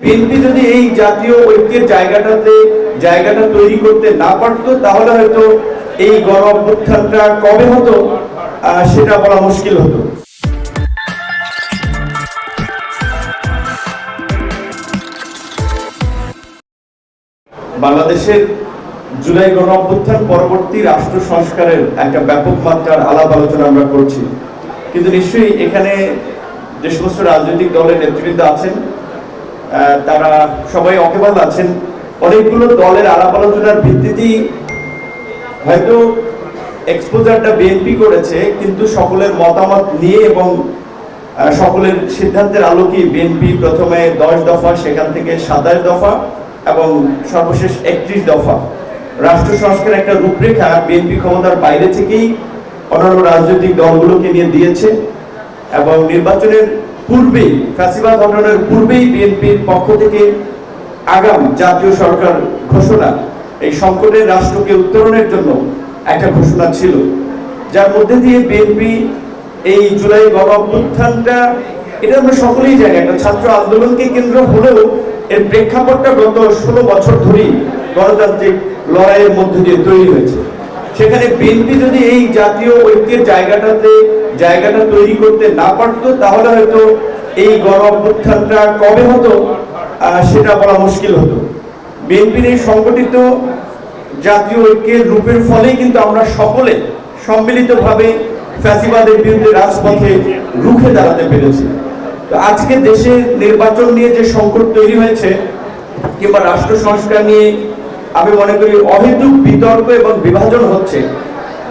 BNP যদি এই জাতীয় ঐক্যের জায়গাটা তৈরি করতে না পারতো তাহলে হয়তো এই গণ অভ্যুত্থানটা কবে হতো সেটা বলা মুশকিল হতো। বাংলাদেশের জুলাই গণ অভ্যুত্থান পরবর্তী রাষ্ট্র সংস্কারের একটা ব্যাপক মাত্রার আলাপ আলোচনা আমরা করছি, কিন্তু নিশ্চয়ই এখানে যে সমস্ত রাজনৈতিক দলের নেতৃবৃন্দ আছেন তারা সবাই অকেবাল আছেন। অনেকগুলো দলের আলাপ আলোচনার ভিত্তিতেই হয়তো এক্সপোজারটা বিএনপি করেছে, কিন্তু সকলের মতামত নিয়ে এবং সকলের সিদ্ধান্তের আলোকে বিএনপি প্রথমে 10 দফা, সেখান থেকে 27 দফা এবং সর্বশেষ 31 দফা রাষ্ট্র সংস্কারের একটা রূপরেখা বিএনপি ক্ষমতার বাইরে থেকেই অন্যান্য রাজনৈতিক দলগুলোকে নিয়ে দিয়েছে। এবং নির্বাচনের পূর্বেই, ফ্যাসিবাদ ঘটনার পূর্বেই বিএনপির পক্ষ থেকে আগাম জাতীয় সরকার ঘোষণা, এই সংকটের রাষ্ট্রকে উত্তরণের জন্য একটা ঘোষণা ছিল, যার মধ্যে দিয়ে বিএনপি এই জুলাই গণ অভ্যুত্থানটা, এটা আমরা সকলেই জানি একটা ছাত্র আন্দোলনকে কেন্দ্র হলেও এর প্রেক্ষাপটটা গত 16 বছর ধরেই গণতান্ত্রিক লড়াইয়ের মধ্যে দিয়ে তৈরি হয়েছে। সেখানে বিএনপি যদি এই জাতীয় ঐক্যের জায়গাটা তৈরি করতে না পারতো তাহলে হয়তো এই গণ অভ্যুত্থানটা কবে হতো সেটা বলা মুশকিল হতো। বিএনপির এই সংগঠিত জাতীয় ঐক্যের রূপের ফলেই কিন্তু আমরা সকলে সম্মিলিতভাবে ফ্যাসিবাদের বিরুদ্ধে রাজপথে রুখে দাঁড়াতে পেরেছি। তো আজকে দেশে নির্বাচন নিয়ে যে সংকট তৈরি হয়েছে কিংবা রাষ্ট্র সংস্কার নিয়ে আমি মনে করি অহেতুক বিতর্ক এবং বিভাজন হচ্ছে,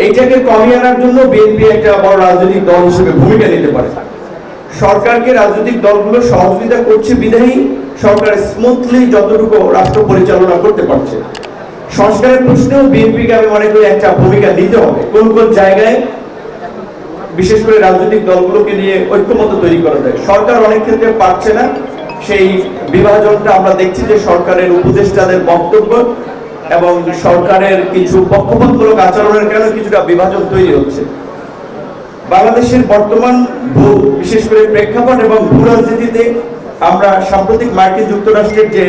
এইটাকে কমিয়ে আনার জন্য বিএনপি একটা বড় রাজনৈতিক দল হিসেবে ভূমিকা নিতে পারে। সরকারকে রাজনৈতিক দলগুলো সহযোগিতা করছে বিধায়ী সরকার স্মুথলি যতটুকু রাষ্ট্র পরিচালনা করতে পারছে। সংস্কারের প্রশ্নেও বিএনপিকে আমি মনে করি একটা ভূমিকা নিতে হবে। কোন কোন জায়গায় বিশেষ করে রাজনৈতিক দলগুলোকে নিয়ে ঐক্যমত্য তৈরি করা যায়। সরকার অনেক ক্ষেত্রে পারছে না, সেই বিভাজনটা আমরা দেখছি যে সরকারের উপদেষ্টাদের বক্তব্য এবং সরকারের কিছু পক্ষপাতমূলক আচরণের কারণে কিছুটা বিভাজন তৈরি হচ্ছে। বাংলাদেশের বর্তমান বিশেষ করে প্রেক্ষাপট এবং ভূ রাজনীতিতে আমরা সাম্প্রতিক মার্কিন যুক্তরাষ্ট্রের যে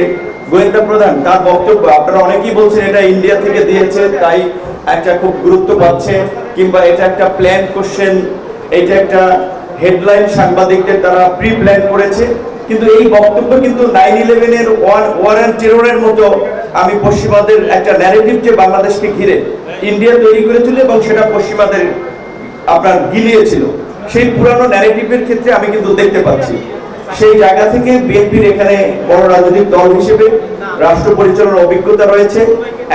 গোয়েন্দা প্রধান তার বক্তব্য, আপনারা অনেকেই বলছেন এটা ইন্ডিয়া থেকে দিয়েছে তাই একটা খুব গুরুত্ব পাচ্ছে, কিংবা এটা একটা প্ল্যান কোশ্চেন, এটা একটা হেডলাইন সাংবাদিকদের তারা প্রি প্ল্যান করেছে। কিন্তু এই বক্তব্য কিন্তু 9/11 এর ওয়ার অ্যান্ড টেররের মতো আমি পশ্চিমাদের একটা ন্যারেটিভ যে বাংলাদেশকে ঘিরে ইন্ডিয়া তৈরি করেছিল এবং সেটা পশ্চিমাদের আপনার গিলিয়েছিল, সেই পুরানো ন্যারেটিভের ক্ষেত্রে আমি কিন্তু দেখতে পাচ্ছি। সেই জায়গা থেকে বিএনপির এখানে বড় রাজনৈতিক দল হিসেবে রাষ্ট্র পরিচালনার অভিজ্ঞতা রয়েছে,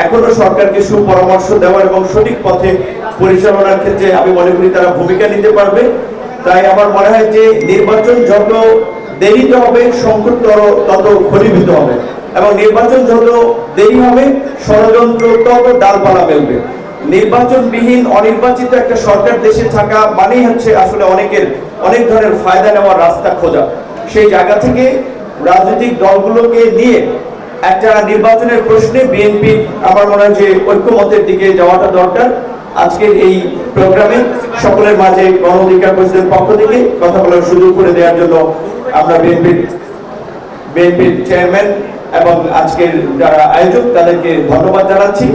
এখনো সরকারকে সুপরামর্শ দেওয়ার এবং সঠিক পথে পরিচালনার ক্ষেত্রে আমি মনে করি তারা ভূমিকা নিতে পারবে। তাই আমার মনে হয় যে নির্বাচন যত দেরিতে হবে সংকট তত ঘনীভূত হবে, এবং নির্বাচন যত দেরি হবে ষড়যন্ত্র তত ডালপালা মেলবে। নির্বাচনবিহীন অনির্বাচিত একটা সরকার দেশে থাকা মানেই হচ্ছে আসলে অনেক ধরনের ফায়দা নেওয়ার রাস্তা খোঁজা। সেই জায়গা থেকে রাজনৈতিক দলগুলোকে নিয়ে একটা নির্বাচনের প্রশ্নে বিএনপি আমার মনে হয় যে ঐক্যমতের দিকে যাওয়াটা দরকার। আজকের এই প্রোগ্রামে সকলের মাঝে গণ অধিকার পরিষদের পক্ষ থেকে কথা বলার সুযোগ করে দেওয়ার জন্য আমরা বিএনপির চেয়ারম্যান এবং আজকের যারা আয়োজক তাদেরকে ধন্যবাদ জানাচ্ছি,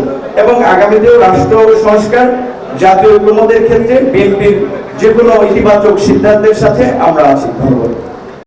এবং আগামীতেও রাষ্ট্র সংস্কার জাতীয় ঐক্যমতের ক্ষেত্রে বিএনপির যে কোনো ইতিবাচক সিদ্ধান্তের সাথে আমরা আছি। ধন্যবাদ।